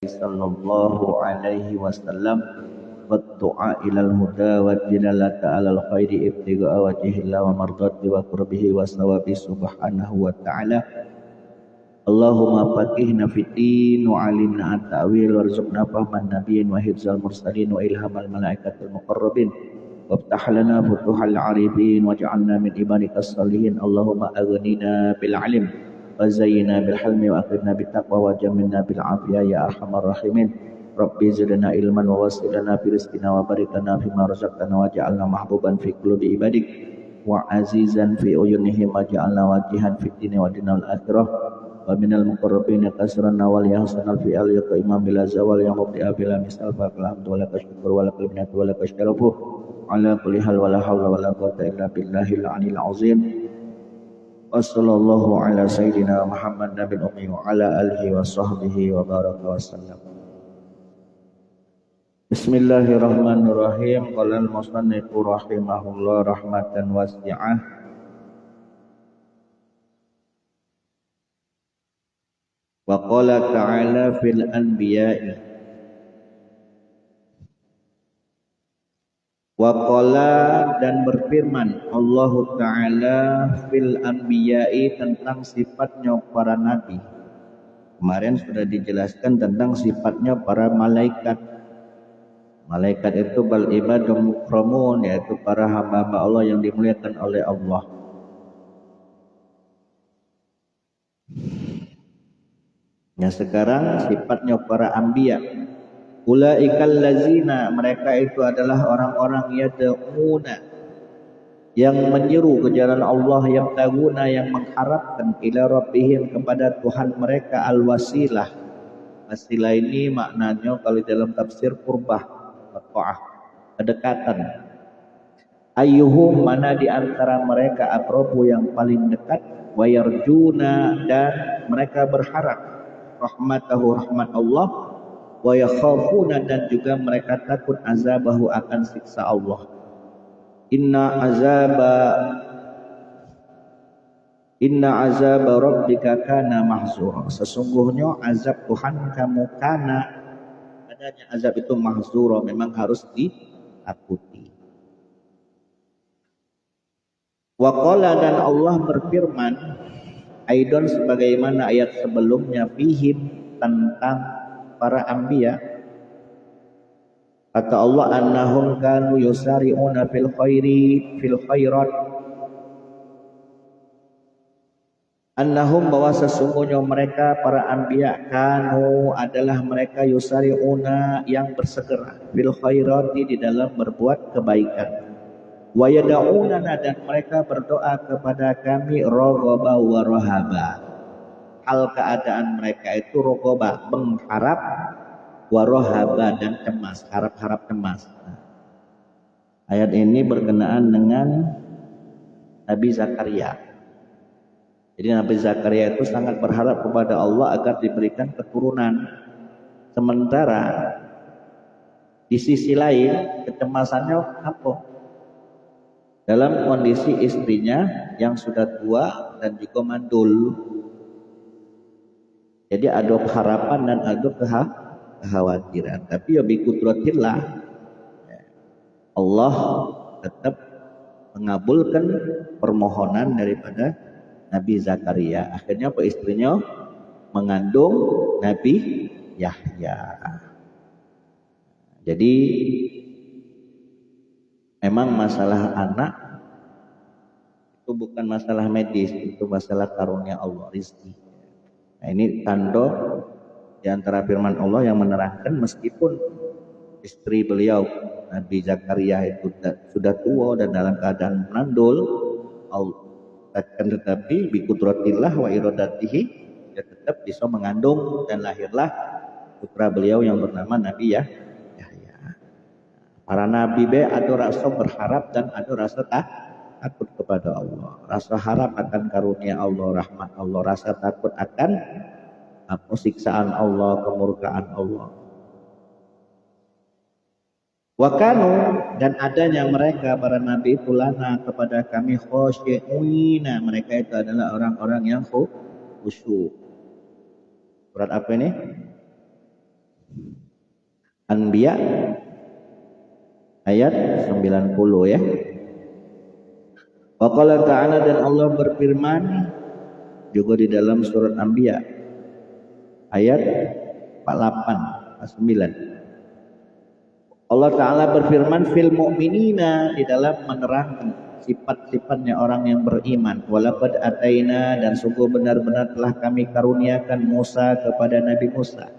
sallallahu alaihi wasallam wa du'a ilal huda wa dilalata alal khairi ibtiga'a wajhillah wa mardati wa qurbihi wa sawabi subhanahu wa ta'ala. Allahumma faqihna fiddin wa alimna at-ta'wil warzuqna fahman nabiyyin wa hifzal mursalin wa ilhamal malaikatil muqarrabin waftah lana futuhal arifin waj'alna min ibadikas salihin. Allahumma aghnina bil ilm wa zayyina bil hilmi wa akrimna bit taqwa wa jamilna bil afiyah ya arhamar rahimin. Rabbi zidna ilman wa wasilna fi rizqina wa barik lana fima razaqtana waj'alna mahbuban fi qulubi ibadik wa azizan fi uyunihim waj'alna wajihan fid dini wa dinal akhirah wa minal muqarrabin kasran wal yahsanal fi al imam bila zawal yang mubti'a bila misal fa alhamdu wa lakal syukur wa lakal minnatu wa lakal syarafu ala kulli hal wa la hawla wa la quwwata illa billahil aliyil azim. Wa sallallahu ala sayyidina Muhammad nabiyil ummi wa ala alihi wa sahbihi wa baraka wa sallam. Bismillahirrahmanirrahim. Qala al-musannifu rahimahullah rahmatan wasi'ah. Wa qala ta'ala fil anbiya'i. Wa qala dan berfirman Allah Ta'ala fil anbiya'i tentang sifatnya para nabi. Kemarin sudah dijelaskan tentang sifatnya para malaikat. Malaikat itu bal ibadum mukramun, yaitu para hamba-hamba Allah yang dimuliakan oleh Allah. Yang sekarang sifatnya para anbiya. Ulaikal lazina, mereka itu adalah orang-orang yad'una, yang menyeru ke jalan Allah, yabtaguna, yang mengharapkan ila rabbihim, kepada Tuhan mereka, al-wasilah. Wasilah ini maknanya kalau dalam tafsir qurbah, ta'ah, kedekatan. Ayyuhum, mana di antara mereka, aqrabu, yang paling dekat, wa yarjuna, dan mereka berharap rahmatahu, rahmat Allah, wa yakhafuna, dan juga mereka takut azabahu, akan siksa Allah. Inna azaba rabbika kana mahzura, sesungguhnya azab Tuhan kamu, kana, adanya azab itu mahzura, memang harus ditakuti. Wa qala, dan Allah berfirman aidon, sebagaimana ayat sebelumnya, fihim, tentang para anbiya. Kata Allah, annahum kanu yusari'una fil khairat. Annahum, bahwa sesungguhnya mereka para anbiya, kanu, adalah mereka, yusari'una, yang bersegera, fil khairati, di dalam berbuat kebaikan. Wa yada'unana, dan mereka berdoa kepada kami, rogoba wa rohaba. Hal keadaan mereka itu rogoba, mengharap, warohaba, dan cemas, harap-harap cemas. Ayat ini berkenaan dengan Nabi Zakaria. Jadi Nabi Zakaria itu sangat berharap kepada Allah agar diberikan keturunan. Sementara di sisi lain kecemasannya apa? Dalam kondisi istrinya yang sudah tua dan juga mandul. Jadi ada harapan dan ada kekhawatiran. Tapi ya bikudratillah, Allah tetap mengabulkan permohonan daripada Nabi Zakaria. Akhirnya apa, istrinya mengandung Nabi Yahya. Jadi memang masalah anak itu bukan masalah medis, itu masalah karunia Allah, rizki. Nah, ini tanda di antara firman Allah yang menerangkan meskipun istri beliau Nabi Zakaria itu sudah tua dan dalam keadaan mandul, akan tetapi bikudratillah wa iradatihi, dia tetap bisa mengandung dan lahirlah putra beliau yang bernama Nabi Yahya. Para nabi ada rasa berharap dan ada rasa takut kepada Allah, rasa harap akan karunia Allah, rahmat Allah, rasa takut akan siksaan Allah, kemurkaan Allah. Wakanu, dan adanya mereka para nabi itu lana, kepada kami, khosyi'ina, mereka itu adalah orang-orang yang khusyuk. Surat apa ini? Anbiya ayat 90 ya. Wa qala ta'ala, dan Allah berfirman juga di dalam surat Anbiya ayat 48 9. Allah Ta'ala berfirman fil mu'minina, di dalam menerangkan sifat-sifatnya orang yang beriman. Walaqad ataina, dan sungguh benar-benar telah kami karuniakan Musa kepada Nabi Musa,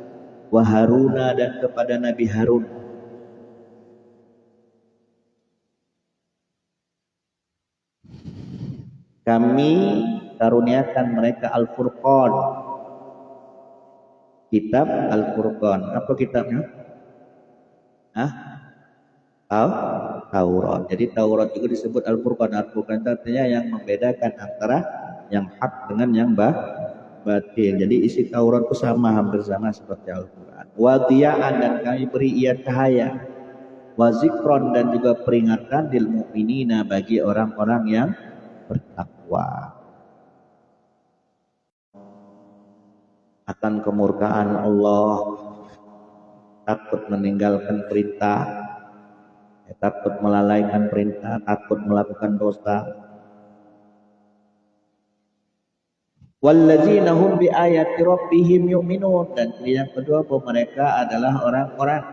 wa Haruna, dan kepada Nabi Harun. Kami karuniakan mereka Al-Furqan, kitab Al-Furqan. Apa kitabnya? Taurat. Jadi Taurat juga disebut Al-Furqan. Al-Furqan itu artinya yang membedakan antara yang hak dengan yang batil. Jadi isi Taurat itu sama, hampir sama seperti Al-Quran. Wa diya'an, dan kami beri ia cahaya. Wa zikron, dan juga peringatan lil mu'minina, bagi orang-orang yang bertakwa. Akan kemurkaan Allah, takut meninggalkan perintah, takut melalaikan perintah, takut melakukan dosa. Walladzina hum bi ayati rabbihim yu'minun, dan yang kedua bahwa mereka adalah orang-orang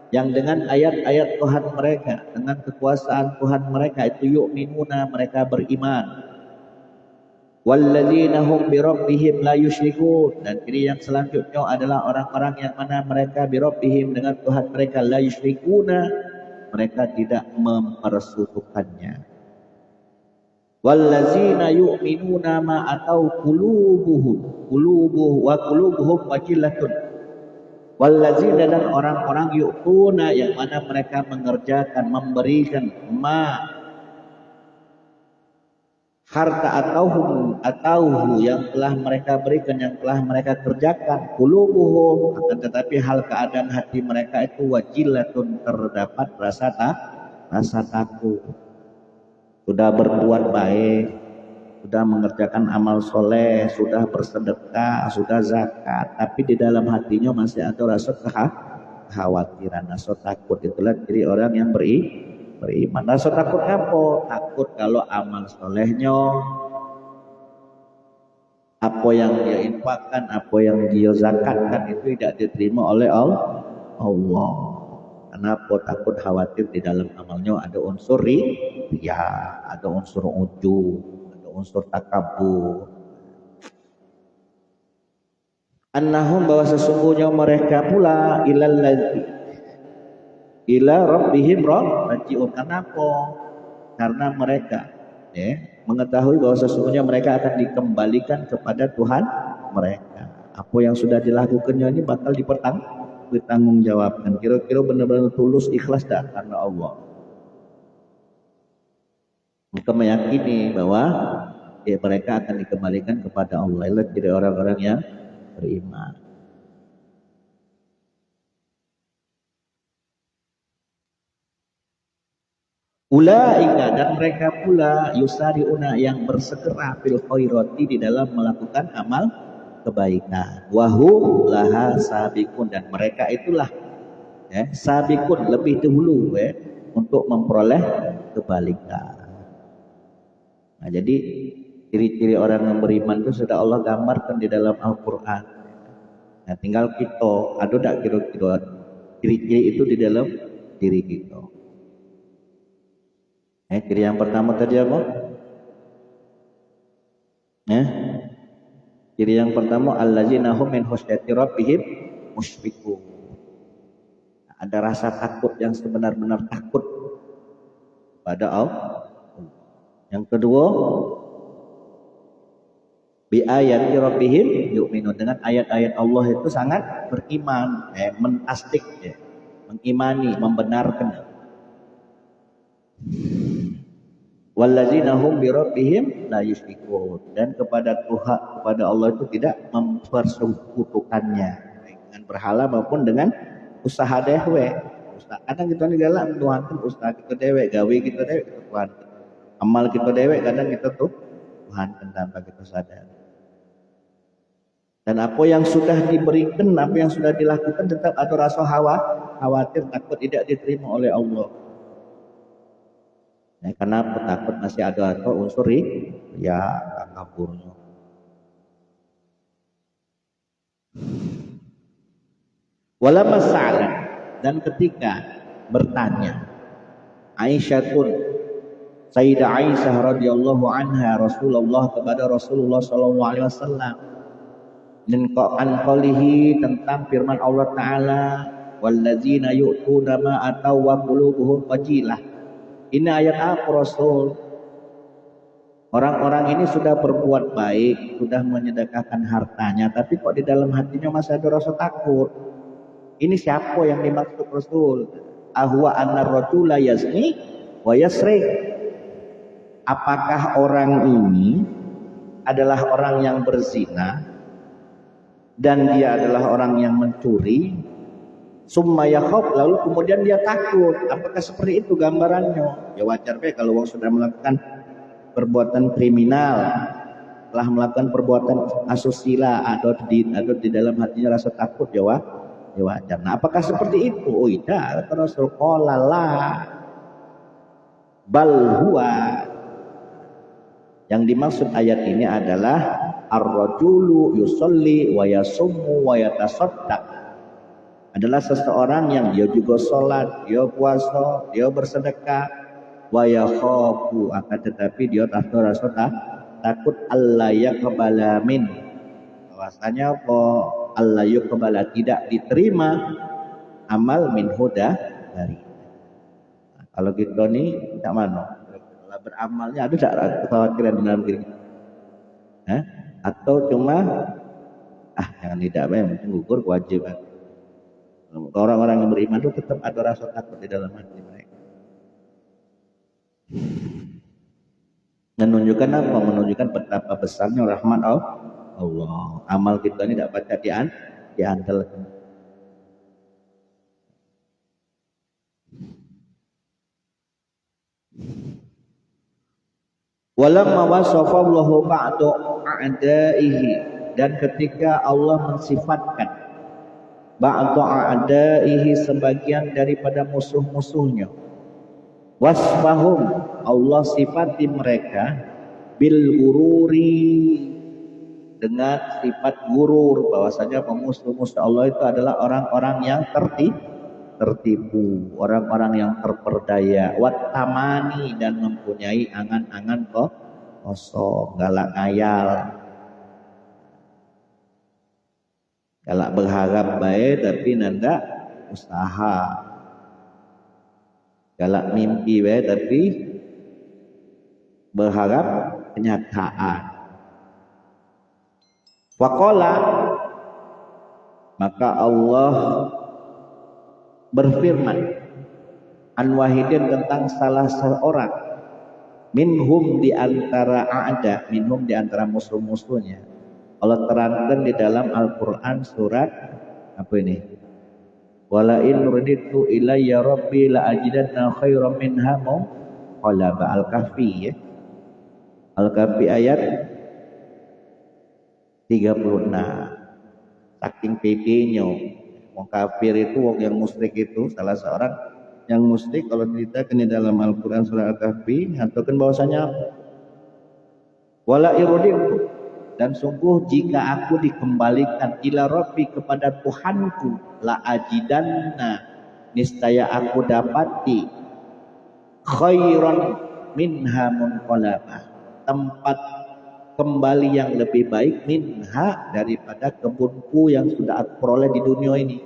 yang dengan ayat-ayat Tuhan mereka, dengan kekuasaan Tuhan mereka itu yu'minuna, mereka beriman. Walladzina hum bi rabbihim la yusyrikun, dan ini yang selanjutnya adalah orang-orang yang mana mereka bi rabbihim, dengan Tuhan mereka, la yusyrikuna, mereka tidak mempersekutukannya. Walladzina yu'minuna ma atau qulubuhum wajilatun. Walladzina, dan orang-orang yu'tuna, yang mana mereka mengerjakan, memberikan harta atauhu yang telah mereka berikan, yang telah mereka kerjakan. Qulubuhum, akan tetapi hal keadaan hati mereka itu wajilatun, terdapat rasa takut. Sudah berbuat baik, sudah mengerjakan amal soleh, sudah bersedekah, sudah zakat, tapi di dalam hatinya masih ada rasa kekhawatiran, rasa takut. Itulah ciri orang yang beriman. Rasa takut apa? Takut kalau amal solehnya, apa yang dia infakkan, apa yang dia zakatkan itu tidak diterima oleh Allah. Kenapa? Takut khawatir di dalam amalnya ada unsur riya, ada unsur ujub, ada unsur takabur. Annahum, bahwa sesungguhnya mereka pula ila rabbihim raji'un. Kenapa? Karena mereka mengetahui bahwa sesungguhnya mereka akan dikembalikan kepada Tuhan mereka. Apa yang sudah dilakukannya ini bakal dipertanggungjawabkan. Kira-kira benar-benar tulus ikhlas dah karena Allah. Mereka meyakini bahwa mereka akan dikembalikan kepada Allah. Itulah ciri orang-orang yang beriman. Ulaika, dan mereka pula yusari'una, yang bersegera fil khairati, di dalam melakukan amal kebaikan. Wahum laha sabiqun, dan mereka itulah sabiqun, lebih dahulu untuk memperoleh kebaikan. Nah, jadi ciri-ciri orang yang beriman itu sudah Allah gambarkan di dalam Al-Quran. Nah, tinggal kita ada tak kira-kira ciri-ciri itu di dalam diri kita. Ciri yang pertama tadi apa? Ciri yang pertama, allazina hum min khasyati rabbihim musyfiqun. Ada rasa takut yang sebenar-benar takut pada Allah. Yang kedua, bi ayati rabbihim yu'minun, dengan ayat-ayat Allah itu sangat beriman, mentasdik, mengimani, membenarkan. Wallazina hum bi rabbihim la yusyrikun, dan kepada Tuhan, kepada Allah itu tidak mempersekutukannya, baik dengan berhala maupun dengan usaha dewe. Kadang kita ni galak menuhankan usaha kita dewe, gawe kita dewe, kita tuhankan. Amal kita dewe kadang kita tuhankan tanpa kita sadar. Dan apa yang sudah diberikan, apa yang sudah dilakukan tetap ada rasa khawatir takut tidak diterima oleh Allah. Nah, kenapa takut masih ada unsur ya kaburnya. Wala masalah, dan ketika bertanya Aisyah pun Sayyidah Aisyah radhiyallahu anha Rasulullah kepada Rasulullah sallallahu alaihi wasallam dan qalihi tentang firman Allah taala walladzina yu'tuna ma ataw wa qulubuhum wajilah. Ini ayat apa Rasul? Orang-orang ini sudah berbuat baik, sudah menyedekahkan hartanya, tapi kok di dalam hatinya masih ada rasa takut. Ini siapa yang dimaksud Rasul? Ahwa annar rajula yazni wa yasrik. Apakah orang ini adalah orang yang berzina dan dia adalah orang yang mencuri? Summa yakhaf, lalu kemudian dia takut. Apakah seperti itu gambarannya? Ya wajar kalau orang sudah melakukan perbuatan kriminal, telah melakukan perbuatan asusila atau di dalam hatinya rasa takut, ya wajar. Nah, apakah seperti itu? Oh tidak, Rasul qala la bal huwa. Yang dimaksud ayat ini adalah ar-rajulu yusolli wa yasummu wa yatasaddaq. Adalah seseorang yang dia juga sholat, dia puasa, dia bersedekah, wa yakhafu, akan tetapi dia takut Allah yaqbala min. Bahwasanya apa? Allah yaqbala, tidak diterima amal min huda dari. Nah, kalau kita nih tak mana? Kalau beramalnya ada tak kekhawatiran dalam diri? Atau cuma jangan tidak yang gugur kewajiban. Orang-orang yang beriman itu tetap ada rasa takut di dalam hati mereka. Menunjukkan apa? Menunjukkan betapa besarnya rahmat Allah. Amal kita ini tidak baca diandalkan. Walamma wasafa Allahu ba'du a'daihi, dan ketika Allah mensifatkan ba'du a'daihi, sebagian daripada musuh-musuhnya, wasfahum, Allah sifati mereka bil gururi, dengan sifat gurur, bahwasanya pemusuh-musuh Allah itu adalah orang-orang yang tertipu, orang-orang yang terperdaya, wat tamani, dan mempunyai angan-angan kosong, galak ngayal, galak berharap baik tapi nanda usaha, galak mimpi baik tapi berharap kenyataan. Faqala, maka Allah berfirman an wahidin, tentang salah seorang minhum, di antara a'da, minhum di antara musuh-musuhnya. Allah terangkan di dalam Al-Qur'an surat apa ini? Wala in ruditu ilayya rabbi la ajidanna khairan minha munqalaba. Al-Kahfi ya. Al-Kahfi ayat 36. Saking pede-nya wong kafir itu, wong yang musyrik itu, salah seorang yang musyrik, kalau ceritakan di dalam Al-Qur'an surah Al-Kahfi nyatakan bahwasanya wala iruditu, dan sungguh jika aku dikembalikan ila rabbi, kepada Tuhanku, la ajidanna, niscaya aku dapati khairan minha munqalaba, tempat kembali yang lebih baik, minha, daripada kebunku yang sudah aku peroleh di dunia ini.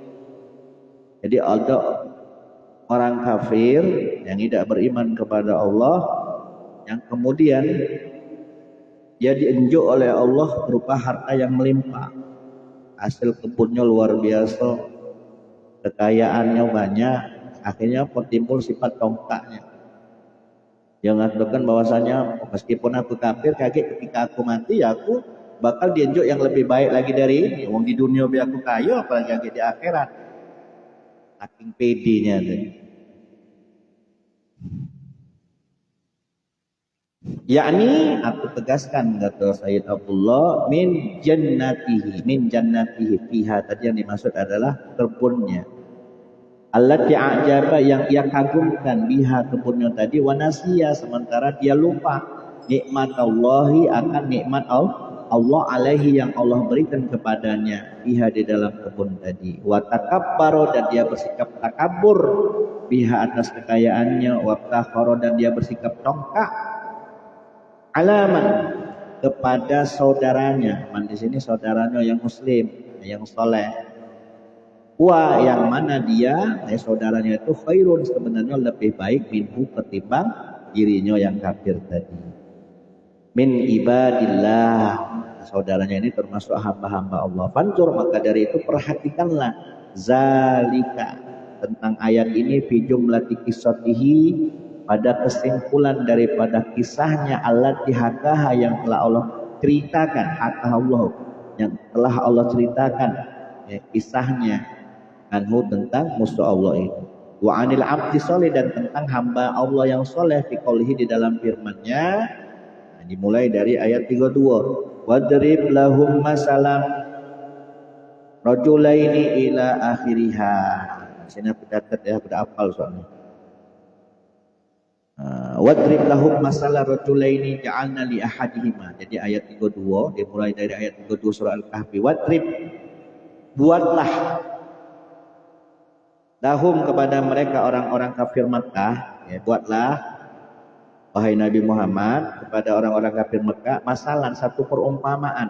Jadi ada orang kafir yang tidak beriman kepada Allah, yang kemudian dia dienjuk oleh Allah berupa harta yang melimpah, hasil kebunnya luar biasa, kekayaannya banyak, akhirnya timbul sifat tongkaknya. Yang mengatakan bahwasanya meskipun aku kafir, ketika aku mati ya aku bakal dienjuk yang lebih baik lagi dari ini. Wong di dunia biar aku kaya, apalagi di akhirat. Saking pedenya tadi. Yakni aku tegaskan, kata Sayyid Abdullah, min jannatihi fiha, tadi yang dimaksud adalah kebunnya. allati a'jaba yang ia kagumkan biha kebunnya tadi, wa nasiya sementara dia lupa nikmatallahi akan nikmat Allah alaihi yang Allah berikan kepadanya biha di dalam kebun tadi, wa takabbaro dan dia bersikap takabur biha atas kekayaannya, wa takhara dan dia bersikap congkak alaman kepada saudaranya. Man di sini saudaranya yang muslim, yang soleh. Wa yang mana dia, saudaranya itu khairun sebenarnya lebih baik minhu ketimbang dirinya yang kafir tadi. Min ibadillah, saudaranya ini termasuk hamba-hamba Allah. Fanzur maka dari itu perhatikanlah zalika tentang ayat ini fi jumlati qissatihi pada kesimpulan daripada kisahnya allati hakaha yang telah Allah ceritakan, hakaha Allah yang telah Allah ceritakan ya, kisahnya anhu tentang musuh Allah itu, wa anil abdi soleh dan tentang hamba Allah yang soleh fi qoulihi di dalam firman-Nya. Nah, dimulai dari ayat 32, wadrib lahum masalam rajulaini ila akhiriha. Sini aku catat ya, udah hafal soalnya. Wadrib lahum masalah rajulaini ja'alna li ahadihima. Jadi ayat 32 dimulai dari ayat 32 surah Al-Kahfi. Wadrib buatlah lahum kepada mereka orang-orang kafir Mekah, ya, buatlah wahai Nabi Muhammad kepada orang-orang kafir Mekah masalah satu perumpamaan,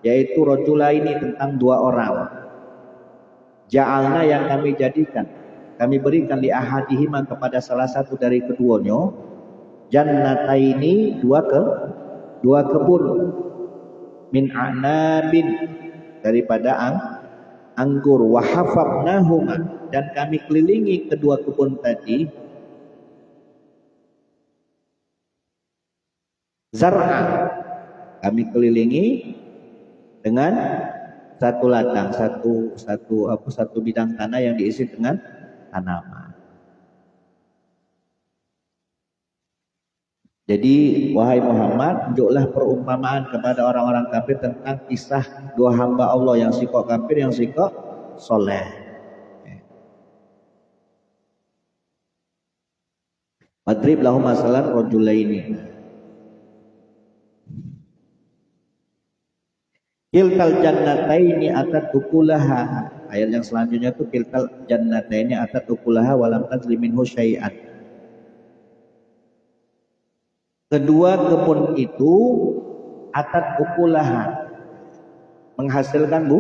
yaitu rajulaini tentang dua orang. Ja'alna yang kami jadikan, kami berikan li ahadihima kepada salah satu dari keduanya, jannataini dua kebun, min a'nabin daripada anggur, wa hafafnahuma dan kami kelilingi kedua kebun tadi zar'a, kami kelilingi dengan satu ladang, satu bidang tanah yang diisi dengan tanaman. Jadi wahai Muhammad, tunjuklah perumpamaan kepada orang-orang kafir tentang kisah dua hamba Allah, yang si kok kafir, yang si kok soleh. Madrib lahum masalan rajulaini. Kiltal jannataini atat ukulaha. Ayat yang selanjutnya itu kiltal jannataini atat ukulaha walam tazliminhu syai'an. Kedua kebun itu atat ukulaha menghasilkan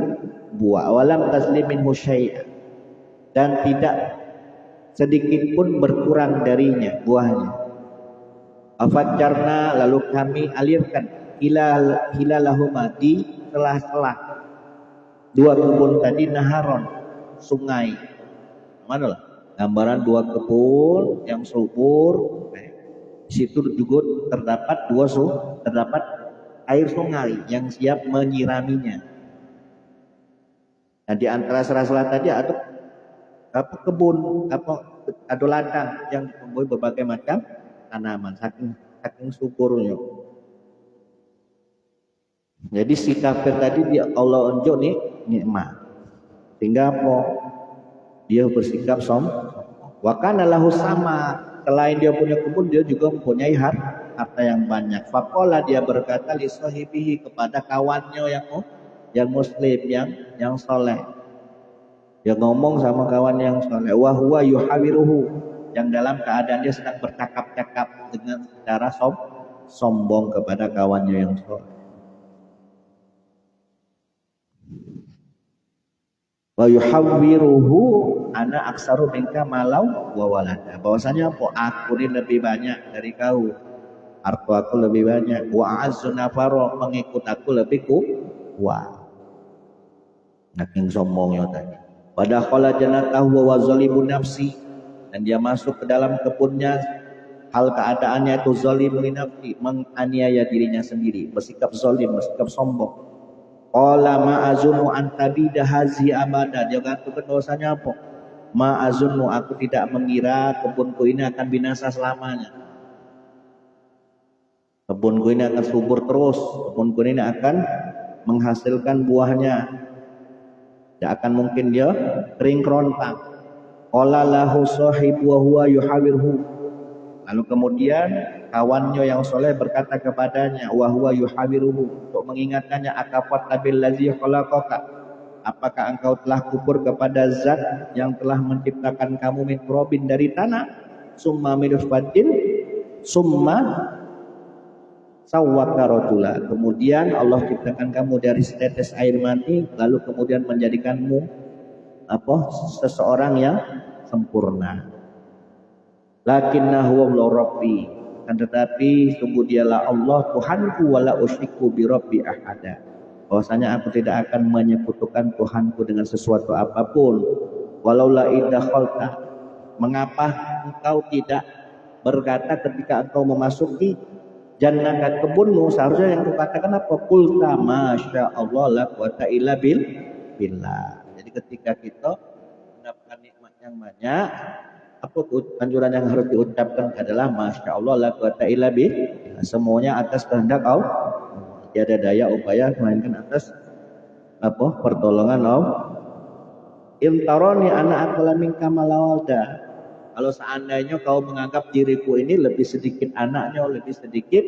buah, walam tazliminhu syai'an dan tidak sedikit pun berkurang darinya buahnya. Afajjarna lalu kami alirkan hilalahuma di celah-celah dua kebun tadi naharon sungai. Mana lah gambaran dua kebun yang subur. Di situ juga terdapat air sungai yang siap menyiraminya. Nah, di antara sela-sela tadi ada kebun, ada ladang yang membuat berbagai macam tanaman, saking suburnya. Jadi si kafir tadi Allah unjuk nih nikmat, sehingga apa? Dia bersikap wa kana lahu sama. Selain dia punya kebun, dia juga mempunyai harta yang banyak. Faqala dia berkata li sahibihi kepada kawannya yang muslim, yang soleh. Dia ngomong sama kawan yang soleh, wa huwa yuhawiruhu, yang dalam keadaan dia sedang bercakap-cakap dengan cara sombong kepada kawannya yang soleh. Wa yuhawwiruhu ana aksaru minka malau wa walada. Bahwasanya aku ini lebih banyak dari kau, harta aku lebih banyak. Wa azzu nafaro, mengikut aku lebih kuat. Naking sombongnya tadi. Pada qala jannatahu wa zalimun nafsi, dan dia masuk ke dalam kebunnya hal keadaannya itu zalimun nafsi, menganiaya dirinya sendiri, bersikap zalim, bersikap sombong. Qala ma'azunu antabida hazi abada. Dia katakan bahwasanya apa? Ma'azunu, aku tidak mengira kebunku ini akan binasa selamanya. Kebunku ini akan subur terus, kebunku ini akan menghasilkan buahnya. Tidak akan mungkin dia kering kerontang. qala lahu sahibu wa huwa yuhawirhu. Lalu kemudian kawannya yang soleh berkata kepadanya, wa huwa yuhawiruhu, untuk mengingatkannya, akafat billazi khalaqaka, apakah engkau telah kufur kepada zat yang telah menciptakan kamu min turabin, dari tanah, summa min nutfatin, summa sawwaka rajula, kemudian Allah ciptakan kamu dari setetes air mani, lalu kemudian menjadikanmu seseorang yang sempurna. Lakinnahu wallahu rabbi, kan tetapi sungguh dialah Allah Tuhanku, wala usyriku bi rabbi ahada, bahwasanya aku tidak akan menyekutukan Tuhanku dengan sesuatu apapun. Walaula idakhalta, mengapa engkau tidak berkata ketika engkau memasuki jannah, kebunmu, seharusnya yang kukatakan apa? Qulta masya Allah la quwata illa billah. Jadi ketika kita mendapatkan nikmat yang banyak, apa anjuran yang harus diucapkan adalah masya Allah la quwata illa billah, semuanya atas kehendak Allah, tiada daya upaya melainkan atas pertolongan Allah. Imtaroni ana aqla minka malawalda, kalau seandainya kau menganggap diriku ini lebih sedikit anaknya, lebih sedikit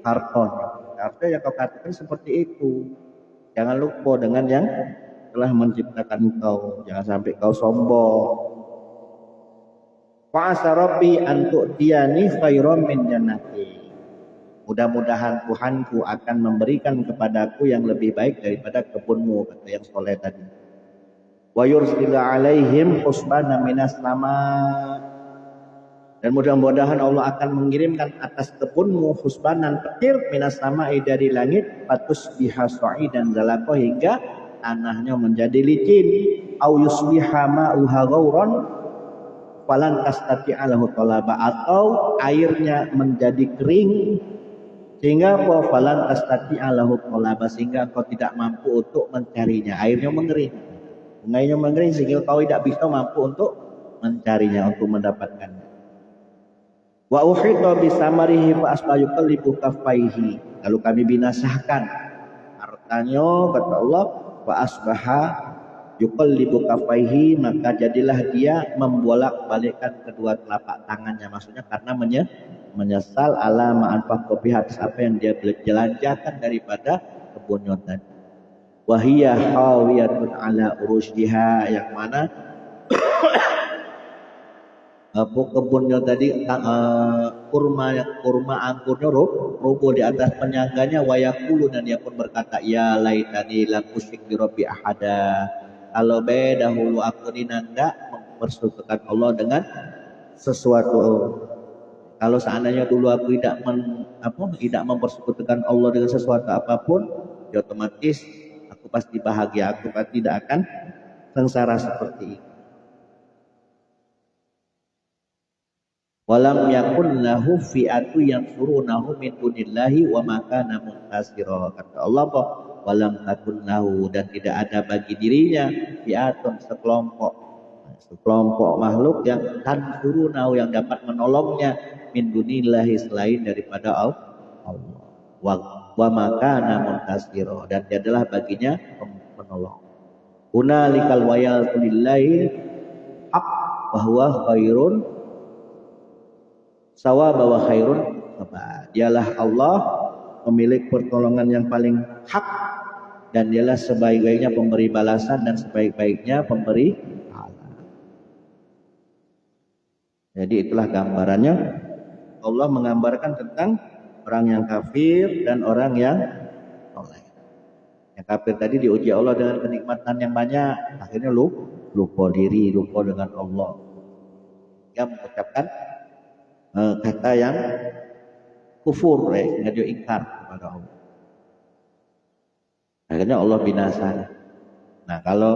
hartanya, harusnya yang kau katakan seperti itu. Jangan lupa dengan yang telah menciptakan kau, jangan sampai kau sombong. Fa'asa rabbi an tu'tiyani khairan min jannati, mudah-mudahan Tuhanku akan memberikan kepadaku yang lebih baik daripada kebunmu, kata yang soleh tadi. Wa yursila alaihim husbana minas sama, dan mudah-mudahan Allah akan mengirimkan atas kebunmu husbanan, petir, minas sama'i, dari langit, patus biha dan zalaqah, hingga tanahnya menjadi licin, au yusbiha ma'uha ghauran falan tastati'a lahu talaba, atau airnya menjadi kering sehingga falan tastati'a lahu talaba, sehingga kau tidak mampu untuk mencarinya. Airnya mengering, sungainya mengering sehingga kau tidak bisa mampu untuk mencarinya, untuk mendapatkannya. Wa uhita bisamarihi fa asbayuqallibu kaffaihi, lalu kami binasahkan hartanya, kata Allah, fa asbaha yuqallibu kaffaihi, maka jadilah dia membolak-balikkan kedua telapak tangannya, maksudnya karena menyesal ala ma'anfaqo bihi, apa yang dia belanjakan daripada kebunnya tadi. Wa hiya hawiyatun ala urushiha, yang mana kebunnya tadi kurma angkurnya roboh di atas penyangganya. Wa yaqulu, dan dia pun berkata, ya laitani lam usyrik bi rabbi ahada, kalau dahulu aku tidak mempersekutukan Allah dengan sesuatu. Kalau seandainya dulu aku tidak mempersekutukan Allah dengan sesuatu apapun, ya otomatis aku pasti bahagia, aku pasti tidak akan sengsara seperti itu. Walam yakun lahu fi'atu yansurunahu min dunillahi wa ma kana muntasira, kata Allah, walam takun lahu, dan tidak ada bagi dirinya fi'atun, sekelompok makhluk yang tansurunahu, yang dapat menolongnya, min dunillahi, selain daripada Allah, wa ma kana muntasira, dan tiadalah baginya penolong. Hunalikal wayal lillahi haq wa huwa khairun sawaba wa khairun thawaba, dialah Allah pemilik pertolongan yang paling hak, dan dialah sebaik-baiknya pemberi balasan dan sebaik-baiknya pemberi pahala. Jadi itulah gambarannya. Allah menggambarkan tentang orang yang kafir dan orang yang soleh. Yang kafir tadi diuji Allah dengan kenikmatan yang banyak, akhirnya lupa diri, lupa dengan Allah. Dia mengucapkan kata yang kufur, sehingga dia ingkar kepada Allah. Akhirnya Allah binasa. Nah, kalau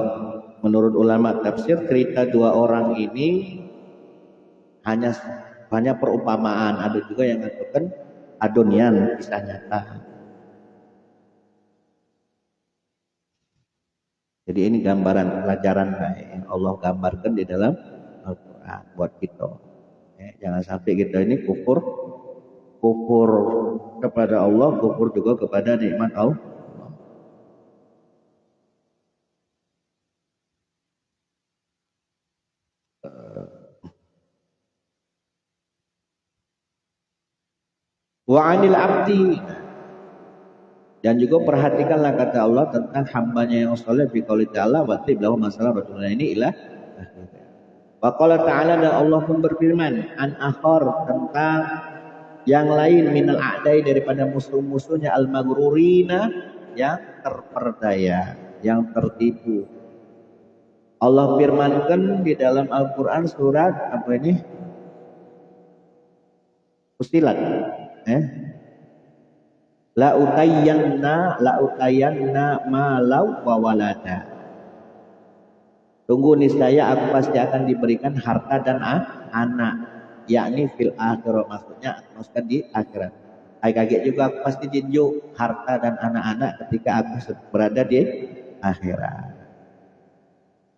menurut ulama tafsir, cerita dua orang ini hanya perumpamaan. Ada juga yang mengatakan adonian, kisah nyata. Jadi ini gambaran pelajaran yang Allah gambarkan di dalam Al-Quran buat kita. Jangan sampai kita ini kufur kepada Allah, kufur juga kepada nikmat Allah. Wa 'anil abdi, dan juga perhatikanlah kata Allah tentang hambanya yang soleh fi qouli ta'ala wa tiblahu masalah rasulullah ini ilah. Wa qala ta'ala, dan Allah pun berfirman an akhar, tentang yang lain minal a'dai, daripada musuh-musuhnya al-maghrurina, yang terperdaya, yang tertipu. Allah firmankan di dalam Al-Qur'an surat apa ini? Fussilat. La utayanna malau wa walada. Tunggu, niscaya aku pasti akan diberikan harta dan anak, yakni fil akhirah, maksudnya maksudkan di akhirat. Kaget juga, aku pasti jinjuk harta dan anak-anak ketika aku berada di akhirat.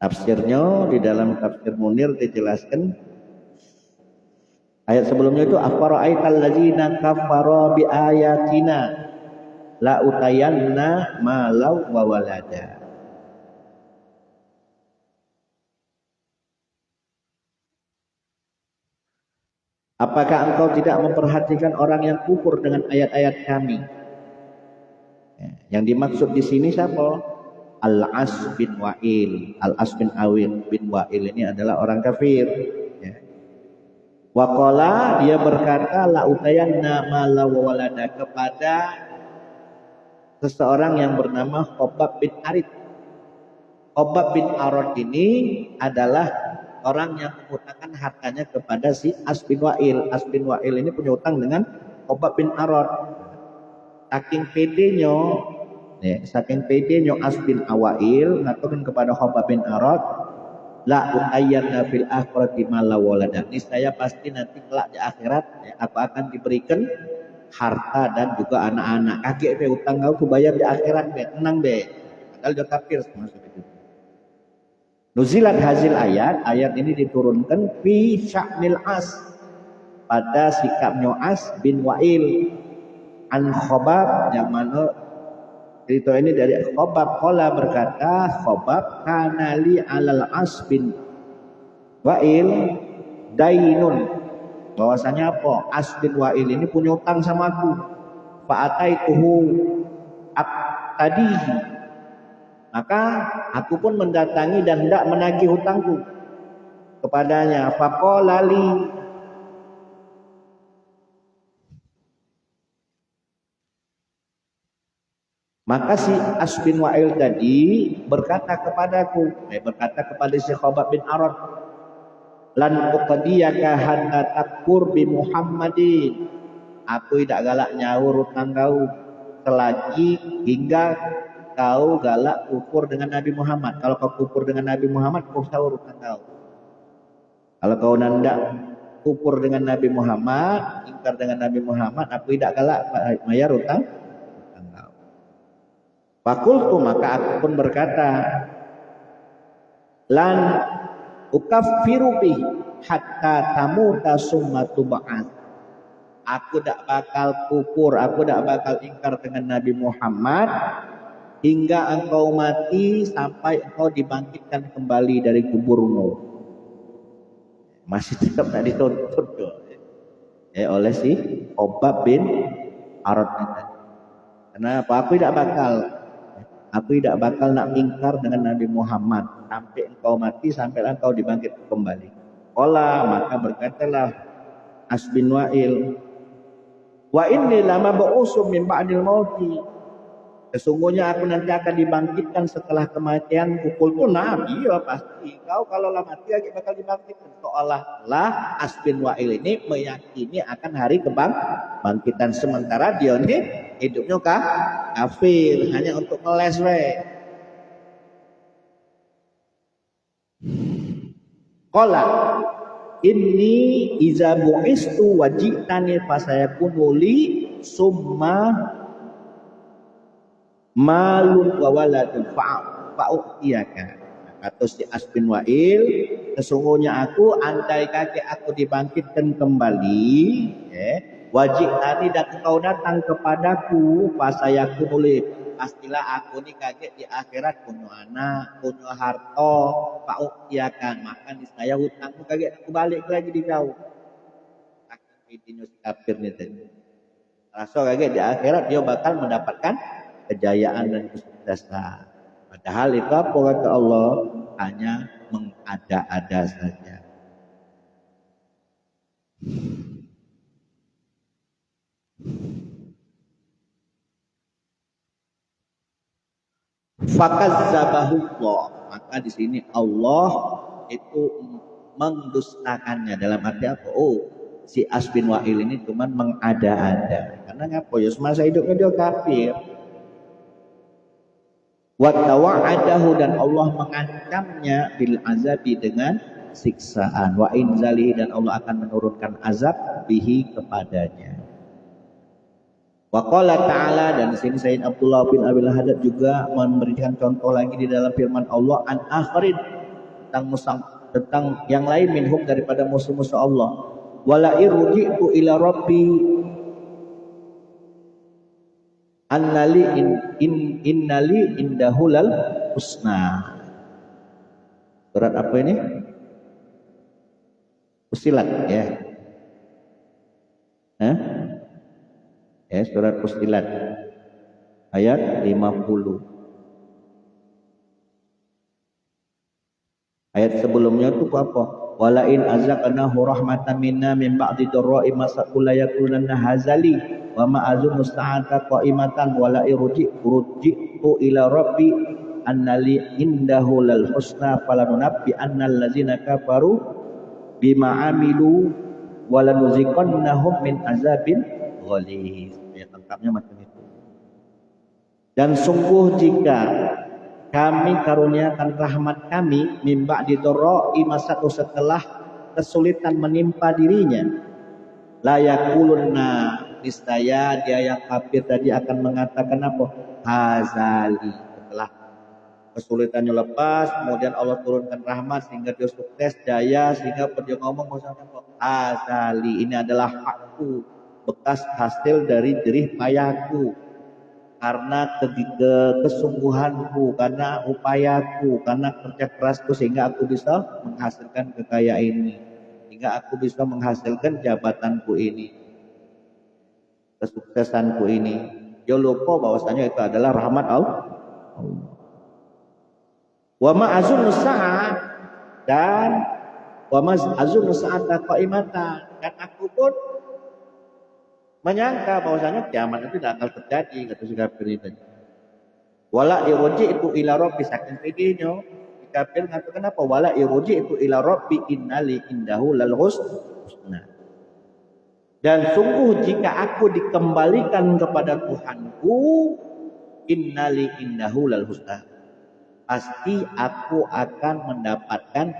Tafsirnya di dalam tafsir Munir dijelaskan ayat sebelumnya itu afara'aital ladzina kafaru bi ayatina la utayanna malau wa walada. Apakah engkau tidak memperhatikan orang yang kufur dengan ayat-ayat kami? Yang dimaksud di sini siapa? Al-As bin Wa'il. Al-As bin Wa'il ini adalah orang kafir. Waqala, dia berkata la utayanna mala wa walada, kepada seseorang yang bernama Khobab bin Arid. Khobab bin Arid ini adalah orang yang mengutangkan hartanya kepada si As bin Wa'il. As bin Wa'il ini punya utang dengan Khobab bin Arid. Saking pedenya As bin Wa'il ngaturkan kepada Khobab bin Arid, la utayanna fil akhirati ma la walada. Niscaya pasti nanti kelak di akhirat aku akan diberikan harta dan juga anak-anak. Kakek utang kau bayar di akhirat tenang padahal dia kafir masuk itu. Nuzilat hasil ayat ini diturunkan fi sya'nil As, pada sikapnya As bin Wa'il an Khobab, yang mana cerita ini dari Khobab. Qala, berkata Khobab, kanali alal As bin Wa'il dainun, bahwasanya apa? As bin Wa'il ini punya utang sama aku. Fa'ataituhu tadihi, maka aku pun mendatangi dan hendak menagih hutangku kepadanya. Faqala li, maka si As bin Wa'il tadi berkata kepadaku, berkata kepada si Khobab bin Arid, lan uqdiyaka hatta takfur bi Muhammadin, aku tidak galak nyaur utang kau selagi hingga kau galak kufur dengan Nabi Muhammad. Kalau kau kufur dengan Nabi Muhammad, kau sahur utang kau. Kalau kau nandak kufur dengan Nabi Muhammad, ingkar dengan Nabi Muhammad, aku tidak galak bayar utang kau. Fakultu, maka aku pun berkata, lan ukaffiru bi hatta tamuta summa tub'ats. Aku tidak bakal kufur, aku tidak bakal ingkar dengan Nabi Muhammad hingga engkau mati, sampai engkau dibangkitkan kembali dari kuburmu. Masih tetap tak dituntut oleh si Khobab bin Arid. Kenapa? Aku tidak bakal nak ingkar dengan Nabi Muhammad sampai engkau mati, sampai engkau dibangkit kembali. Qala, maka berkatalah As bin Wa'il, wa inni lama ba'usum min ba'dil mauti, sesungguhnya aku nanti akan dibangkitkan setelah kematian. Pukul tu Nabi, ya pasti kau kalau lah mati lagi bakal dibangkitkan. Seolah-olah As bin Wa'il ini meyakini akan hari kebangkitan, sementara dia ini hidupnya kafir, hanya untuk ngeles we. Qala inni iza bu'istu wajitani fasayakunu li summa malun wa waladun fa'u'tiyaka. Kata si As bin Wa'il, sesungguhnya aku, andai kakek aku dibangkitkan kembali, wajib tadi dan engkau datang kepadaku, fasayakunu li, pastilah aku ni kakek di akhirat punya anak, punya harta, fa'u'tiyaka, maka niscaya hutangmu kakek aku balik lagi di kau. Akan video kafir ni tadi. Rasa kaget di akhirat dia bakal mendapatkan kejayaan dan kesuksesan. Padahal itu apa kata Allah? Hanya mengada-ada saja. Fakadzabahullah. Maka di sini Allah itu mendustakannya. Dalam arti apa? Oh, si As bin Wa'il ini cuma mengada-ada. Karena ngapa? Ya semasa hidupnya dia kafir. Wa tawa'adahu, dan Allah mengancamnya bil azabi dengan siksaan. Wa inzalihi, dan Allah akan menurunkan azab bihi kepadanya. Wa qala ta'ala, dan di sini Sayyid Abdullah bin Abil Hadad juga memberikan contoh lagi di dalam firman Allah, an akhirin, tentang yang lain minhum daripada musuh-musuh Allah. Wala irji'tu ila rabbi annali innali indahulal husna. Surat apa ini? Fussilat ya. Surat Fussilat ayat 50. Ayat sebelumnya itu apa? Wala in azaqnahu rahmatan minna min ba'di dharra'i masaqul la yakunanna hazali wa ma azunnu sa'ata qa'imatan wala irji'tu ila rabbi annali indahu lal husna falanunabbi annal ladzina kafaru bima amilu walanuziqannahum min azabin ghalidz. Ayat lengkapnya macam itu. Dan sungguh jika kami karuniakan rahmat kami mimba didoroi masatu setelah kesulitan menimpa dirinya, layakulunna, niscaya dia yang kafir tadi akan mengatakan apa? Hazali. Setelah kesulitannya lepas, kemudian Allah turunkan rahmat sehingga dia sukses, jaya, sehingga dia ngomong apa? Hazali, ini adalah hakku, bekas hasil dari jerih payahku. Karena kesungguhanku, karena upayaku, karena kerja kerasku, sehingga aku bisa menghasilkan kekayaan ini, sehingga aku bisa menghasilkan jabatanku ini, kesuksesanku ini. Dia lupa bahwasanya itu adalah rahmat Allah. Wa ma azunnu sa'ah, dan wa ma azunnu sa'ata qa'imatan, dan aku pun menyangka bahwasanya kiamat itu tidak akan terjadi, kata si kafir itu. Wala irji'tu ila rabbi, saking pedenya kafir mengatakan apa? Wala irji'tu ila rabbi innali indahu lal husna. Dan sungguh jika aku dikembalikan kepada Tuhanku, innali indahu lal husna, pasti aku akan mendapatkan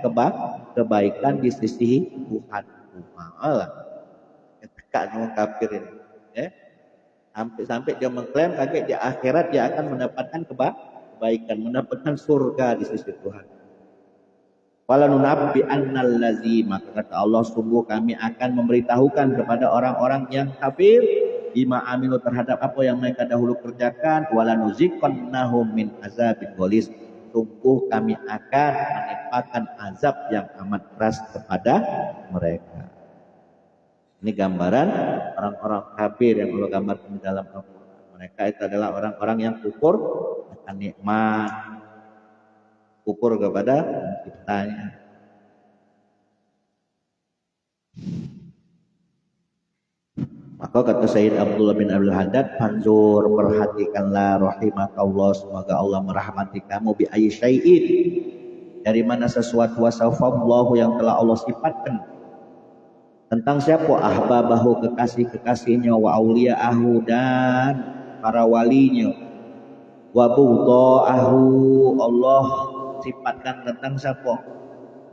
kebaikan di sisi Tuhanku. Malah dekat dengan kafir ini, sampai dia mengklaim kaget di akhirat dia akan mendapatkan kebaikan, mendapatkan surga di sisi Tuhan. Falanunabbi annal ladzi, maka kata Allah, sungguh kami akan memberitahukan kepada orang-orang yang kafir bima amilu, terhadap apa yang mereka dahulu kerjakan, walanuziqannahum min azabin ghalis, sungguh kami akan menimpakan azab yang amat keras kepada mereka. Ini gambaran orang-orang kafir yang Allah gambarkan di dalam Al-Quran. Mereka itu adalah orang-orang yang kufur akan nikmat, kufur kepada penciptanya. Maka kata Sayyid Abdullah bin Abil Hadad, "Fanzur, perhatikanlah rahimakallah, semoga Allah merahmati kamu, bi ayyi syai'in, dari mana sesuatu wasafallahu yang telah Allah sifatkan tentang siapa? Ahbabahu, kekasih-kekasihnya, wa auliya'ahu, dan para walinya, wa bughda'ahu, Allah sifatkan tentang siapa?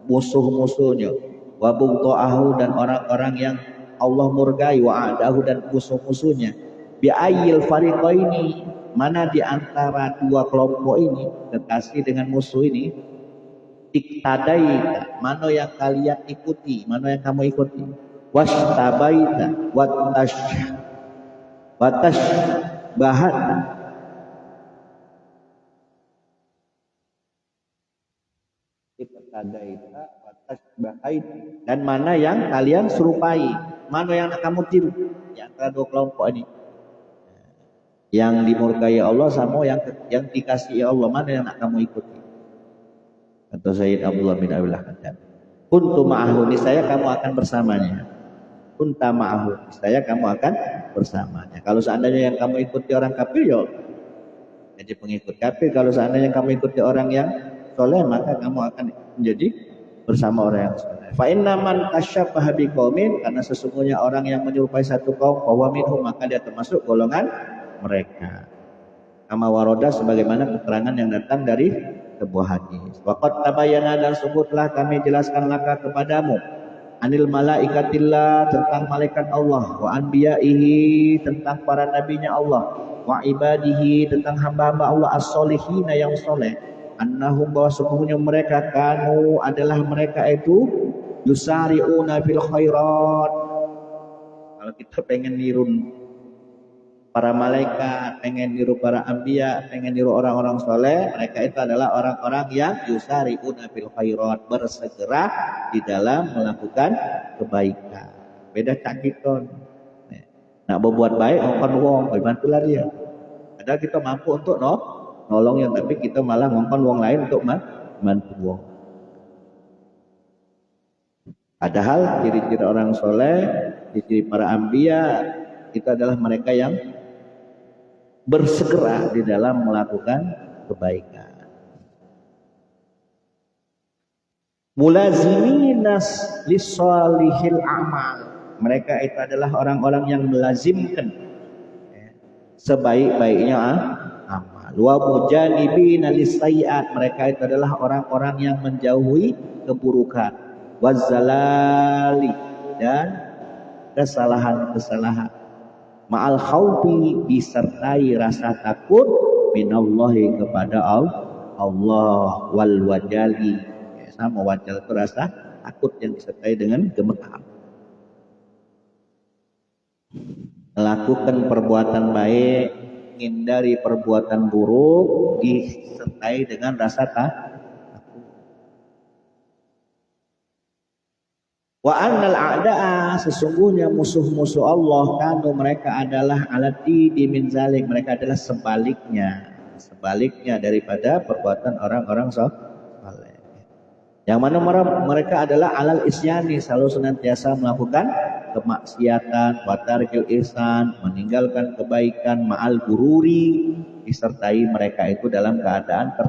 Musuh-musuhnya, wa bughda'ahu, dan orang-orang yang Allah murkai, wa adahu, dan musuh-musuhnya. Bi ayyil fariqaini, mana di antara dua kelompok ini, kekasih dengan musuh ini, iktadaita, mana yang kalian ikuti, mana yang kamu ikuti, wastabaita watash bahat, iktadaita watash bahait, dan mana yang kalian serupai, mana yang kamu tiru di antara dua kelompok ini. Yang dimurkai Allah sama yang dikasihi Allah, mana yang nak kamu ikuti? Kata Sayyid Abdullah bin Abil Haddad, kuntu ma'ahu, niscaya kamu akan bersamanya. Kunta ma'ahu, niscaya kamu akan bersamanya. Kalau seandainya yang kamu ikuti orang kafir, ya jadi pengikut kafir. Kalau seandainya kamu ikuti orang yang soleh, maka kamu akan menjadi bersama orang yang soleh. Fa inna man tasyabbaha biqaumin, karena sesungguhnya orang yang menyerupai satu kaum, bahwa minhum, maka dia termasuk golongan mereka. Kama waroda, sebagaimana keterangan yang datang dari sebuah hadis. Waqad tabayyana, dan sungguhlah kami jelaskan laka kepadamu, anil malaikatillah, tentang malaikat Allah, wa anbiya'ihi, tentang para nabinya Allah, wa ibadihi, tentang hamba-hamba Allah as-solihina, yang soleh, annahum, bahwa sesungguhnya mereka, kanu, adalah mereka itu, yusari'una fil khairat. Kalau kita pengen niru para malaikat, pengen niru para anbiya, pengen niru orang-orang soleh, mereka itu adalah orang-orang yang yusari'una fil khairat, bersegera di dalam melakukan kebaikan. Beda cak kita. Nak berbuat baik, ngongkon wong, bantulah dia. Padahal kita mampu untuk nolong yang, tapi kita malah ngongkon wong lain untuk bantu wong. Padahal ciri-ciri orang soleh, ciri-ciri para anbiya, itu adalah mereka yang bersegera di dalam melakukan kebaikan. Mulaziminas lissalihil amal, mereka itu adalah orang-orang yang melazimkan sebaik-baiknya amal. Wa mujanibina lisayyi'at, mereka itu adalah orang-orang yang menjauhi keburukan. Wazzalali, dan kesalahan-kesalahan. Ma'al khawfi, disertai rasa takut, minallahi, kepada Allah, wal wajali, sama wajal itu rasa takut yang disertai dengan gemetar. Melakukan perbuatan baik, hindari perbuatan buruk, disertai dengan rasa takut. Wa annal a'da'a, sesungguhnya musuh-musuh Allah, kanu, mereka adalah alati dimin zalik, mereka adalah sebaliknya daripada perbuatan orang-orang saleh. Yang mana mereka adalah alal isyani, selalu senantiasa melakukan kemaksiatan, wa tarkil ihsan, meninggalkan kebaikan, ma'al gururi, disertai mereka itu dalam keadaan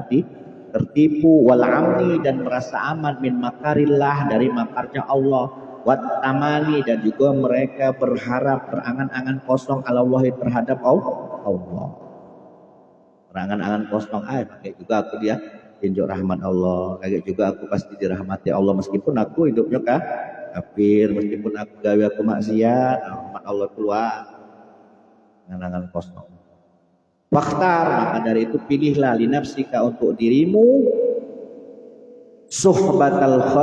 tertipu, wal amni, dan merasa aman, min makarillah, dari makarnya Allah, wat tamani, dan juga mereka berharap, berangan-angan kosong, alallahi, terhadap Allah. Berangan-angan kosong, kayak juga aku dia tinjuk rahmat Allah, kayak juga aku pasti dirahmati Allah, meskipun aku hidupnya kafir, meskipun aku gawe aku maksiat, rahmat Allah keluar. Angan-angan kosong. Fakhtar, maka dari itu pilihlah, linafsika, untuk dirimu, suhbatal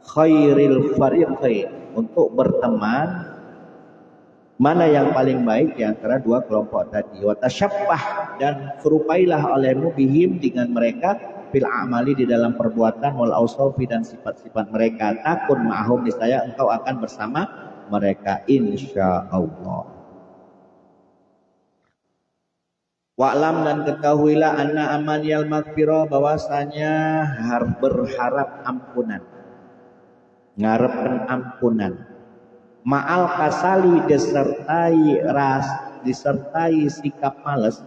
khairil fariqain, untuk berteman mana yang paling baik di antara dua kelompok tadi. Wa tasyabbah, dan serupailah olehmu bihim, dengan mereka, fil amali, di dalam perbuatan, wal ausafi, dan sifat-sifat mereka. Takun ma'hum, niscaya engkau akan bersama mereka, insyaallah. Wa'lam, dan ketahuilah, anna amaniyal maghfirah, bahwasanya berharap ampunan, ngarepkan ampunan, ma'al kasali, disertai sikap malas.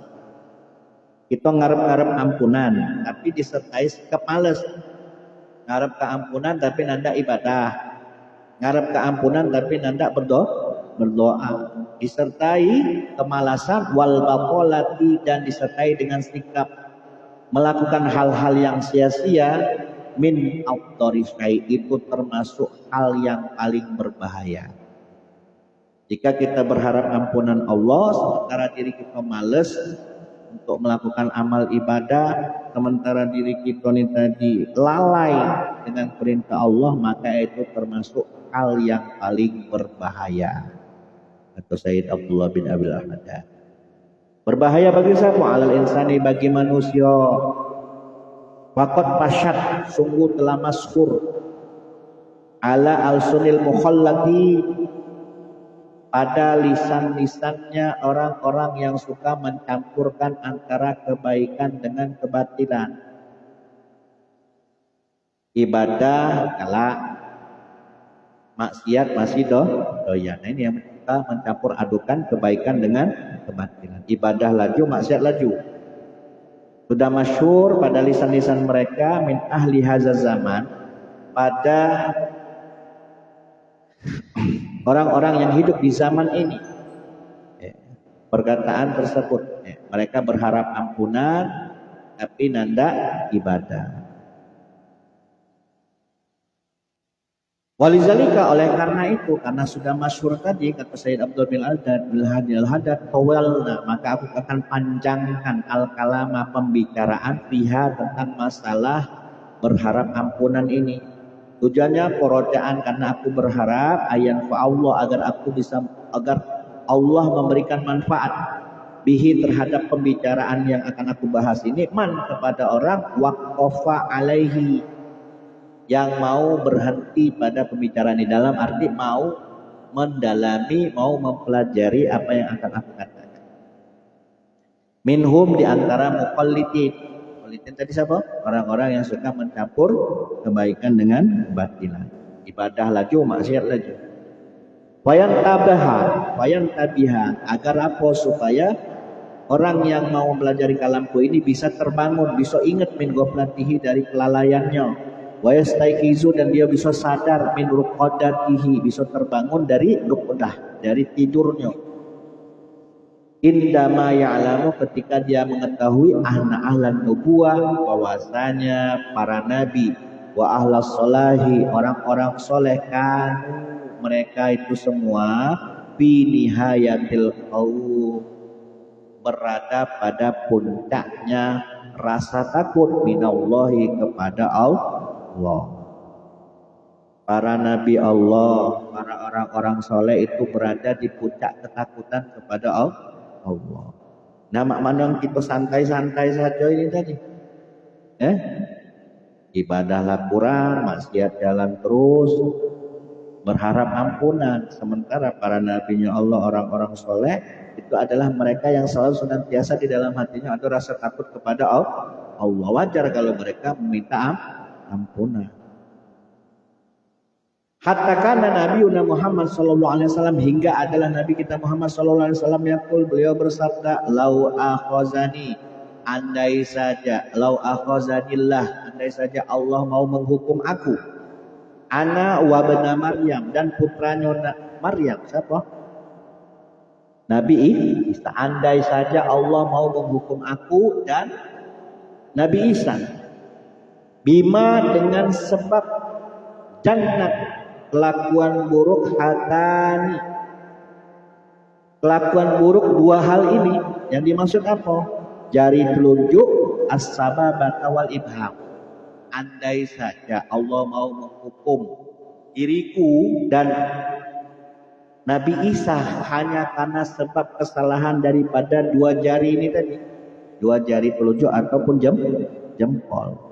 Kita ngarep-ngarep ampunan, tapi disertai sikap malas. Ngarep ke ampunan tapi nanda ibadah, ngarep keampunan tapi nanda berdoa, disertai kemalasan, wal baqolati, dan disertai dengan sikap melakukan hal-hal yang sia-sia, min autorifai, itu termasuk hal yang paling berbahaya. Jika kita berharap ampunan Allah sementara diri kita malas untuk melakukan amal ibadah, sementara diri kita ini tadi lalai dengan perintah Allah, maka itu termasuk hal yang paling berbahaya. Atau Sayyid Abdullah bin Abil Haddad, berbahaya bagi siapa? Alal insani, bagi manusia. Faqad pasyat, sungguh telah maskur, ala al-sunil mukhallati, pada lisan-lisannya orang-orang yang suka mencampurkan antara kebaikan dengan kebatilan. Ibadah kalah, maksiat masih doyan. Nah, ini yang suka mencampur adukan kebaikan dengan kebatilan. Ibadah laju, maksiat laju. Sudah masyhur pada lisan-lisan mereka min ahli hazal zaman, pada orang-orang yang hidup di zaman ini, perkataan tersebut, mereka berharap ampunan tapi nanda ibadah. Walizalika, oleh karena itu, karena sudah masyhur tadi kata Sayyid Abdul bin Hadi Al-Haddad, tawalna, maka aku akan panjangkan al-kalama, pembicaraan pihak tentang masalah berharap ampunan ini. Tujuannya perojaan, karena aku berharap ayan fa Allah, agar Allah memberikan manfaat bihi, terhadap pembicaraan yang akan aku bahas ini, man, kepada orang waqafa alaihi, yang mau berhenti pada pembicaraan ini, dalam arti mau mendalami, mau mempelajari apa yang akan aku katakan. Minhum, di antara muqallidin. Muqallidin tadi siapa? Orang-orang yang suka mencampur kebaikan dengan kebatilan. Ibadah laju, maksiat laju. Wayan tabiha, agar apa? Supaya orang yang mau mempelajari kalamku ini bisa terbangun, bisa ingat min ghaflatihi, dari kelalaiannya. Wa yastaiqizu, dan dia bisa sadar min ruqadatihi, bisa terbangun dari ruqadah, dari tidurnya. Indama ya'lamu, ketika dia mengetahui ahna ahlan nubuwah, bahwasanya para nabi, wa ahlas solahi, orang-orang soleh, kan mereka itu semua fi nihayatil qaum, berada pada puncaknya rasa takut minallahi, kepada Allah. Para nabi Allah, para orang-orang soleh itu berada di puncak ketakutan kepada Allah. Nah, makna kita santai-santai saja ini tadi. Ibadahlah kurang, maksiat jalan terus, berharap ampunan. Sementara para nabinya Allah, orang-orang soleh, itu adalah mereka yang selalu senantiasa di dalam hatinya ada rasa takut kepada Allah. Wajar kalau mereka meminta ampunan. Hatta kana Nabiuna Muhammad sallallahu alaihi wasallam, hingga adalah Nabi kita Muhammad sallallahu alaihi wasallam yaqul, beliau bersabda, lau akhazani, andai saja, lau akhazanillah, andai saja Allah mau menghukum aku, ana wa bana Maryam, dan putranya Maryam, siapa? Nabi Isa. Andai saja Allah mau menghukum aku dan Nabi Isa, bima, dengan sebab jannat, kelakuan buruk, hatani, kelakuan buruk dua hal ini. Yang dimaksud apa? Jari telunjuk, as-sababata wal ibham. Andai saja Allah mau menghukum diriku dan Nabi Isa hanya karena sebab kesalahan daripada dua jari ini tadi, dua jari telunjuk ataupun jempol.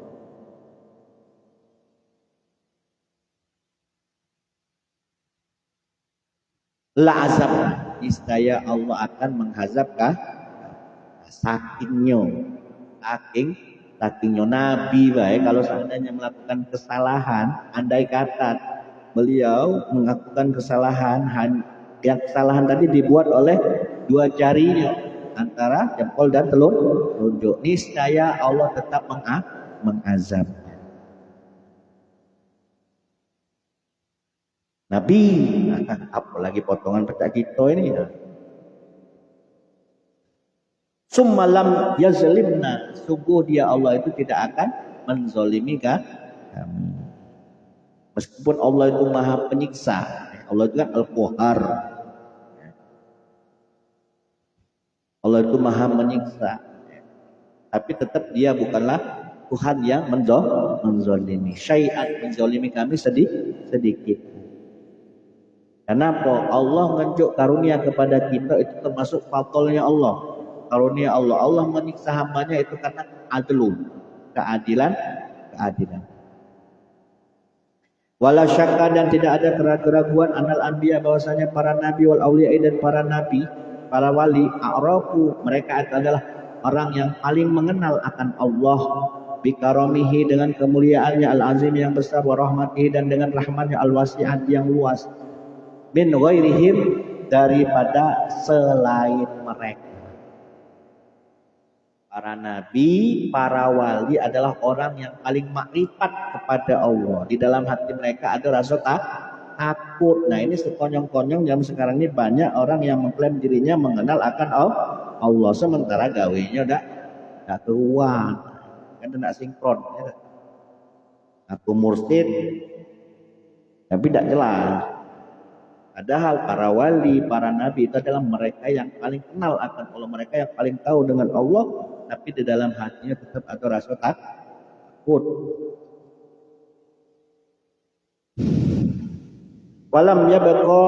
La azab, niscaya Allah akan menghazabkah sakingnya Nabi baik. Kalau seandainya melakukan kesalahan, andai kata beliau melakukan kesalahan, yang kesalahan tadi dibuat oleh dua jarinya, antara jempol dan telunjuk, niscaya Allah tetap mengazab Nabi. Apalagi potongan pecah kita ini. Summalam yazlimna, sungguh dia Allah itu tidak akan menzolimi kami. Meskipun Allah itu maha penyiksa, Allah itu kan Al-Qahar, Allah itu maha menyiksa, tapi tetap dia bukanlah Tuhan yang menzolimi. Syai'at, menzolimi kami sedikit. Kenapa? Allah ngenjuk karunia kepada kita, itu termasuk fadlnya Allah. Karunia Allah. Allah menyiksa hambanya itu karena adlun, keadilan. Wala syakka dan tidak ada keraguan anal anbiya bahwasanya para nabi wal auliya dan para nabi, para wali, a'rafu mereka adalah orang yang paling mengenal akan Allah bikaromihi dengan kemuliaannya al-azim yang besar wa rahmatihi dan dengan rahmatnya al-wasi'at yang luas min ghairihim daripada selain mereka. Para nabi, para wali adalah orang yang paling makrifat kepada Allah. Di dalam hati mereka ada rasa takut. Nah ini sekonyong-konyong zaman sekarang ini banyak orang yang mengklaim dirinya mengenal akan Allah. Sementara gawenya udah keruan. Kan tidak sinkron. Ya. Aku mursid, tapi tidak jelas. Padahal para wali, para nabi itu adalah mereka yang paling kenal akan Allah. Mereka yang paling tahu dengan Allah. Tapi di dalam hatinya tetap ada rasa takut. Walam yabqa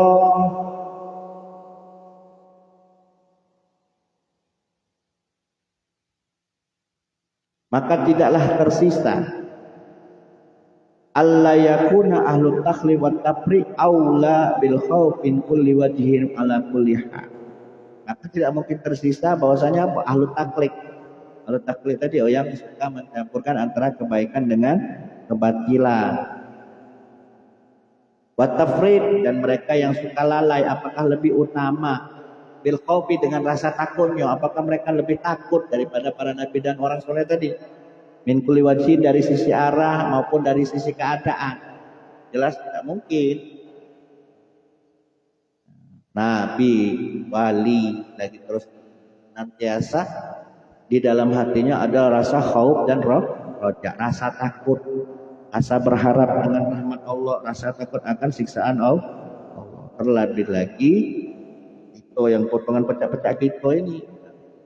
maka tidaklah tersisa alla yakuna ahlu takhli wa tafri aula bil khaufin kulli wajhin ala kulli hal. Maka tidak mungkin tersisa bahwasanya ahlu taklid. Ahlu taklid tadi yang suka mencampurkan antara kebaikan dengan kebatilan. Wa tafrid dan mereka yang suka lalai apakah lebih utama bil khaufi dengan rasa takutnya, apakah mereka lebih takut daripada para nabi dan orang soleh tadi? Min kulli wajhin dari sisi arah maupun dari sisi keadaan. Jelas tidak mungkin. Nabi, wali, lagi terus nantiasa di dalam hatinya ada rasa khauf dan roja, rasa takut, rasa berharap dengan rahmat Allah, rasa takut akan siksaan Allah. Terlebih lagi itu yang potongan pecah-pecah kita ini.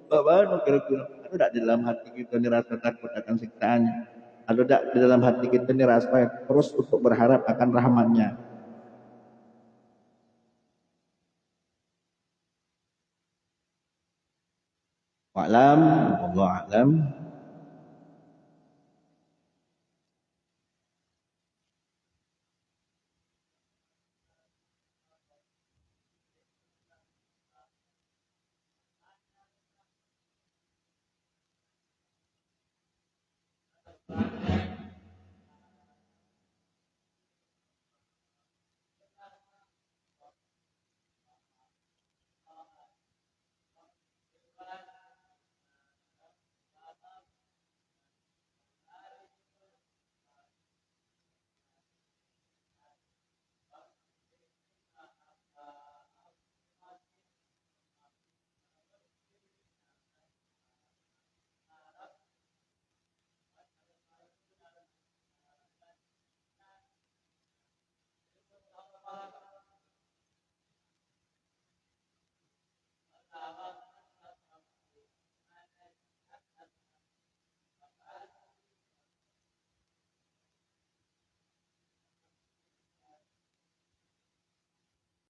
Bagaimana kira-kira? Ada tidak di dalam hati kita ini rasa takut akan siksaannya? Ada tidak di dalam hati kita ini rasa terus untuk berharap akan rahmatnya? Wa'lam, wallahu a'lam.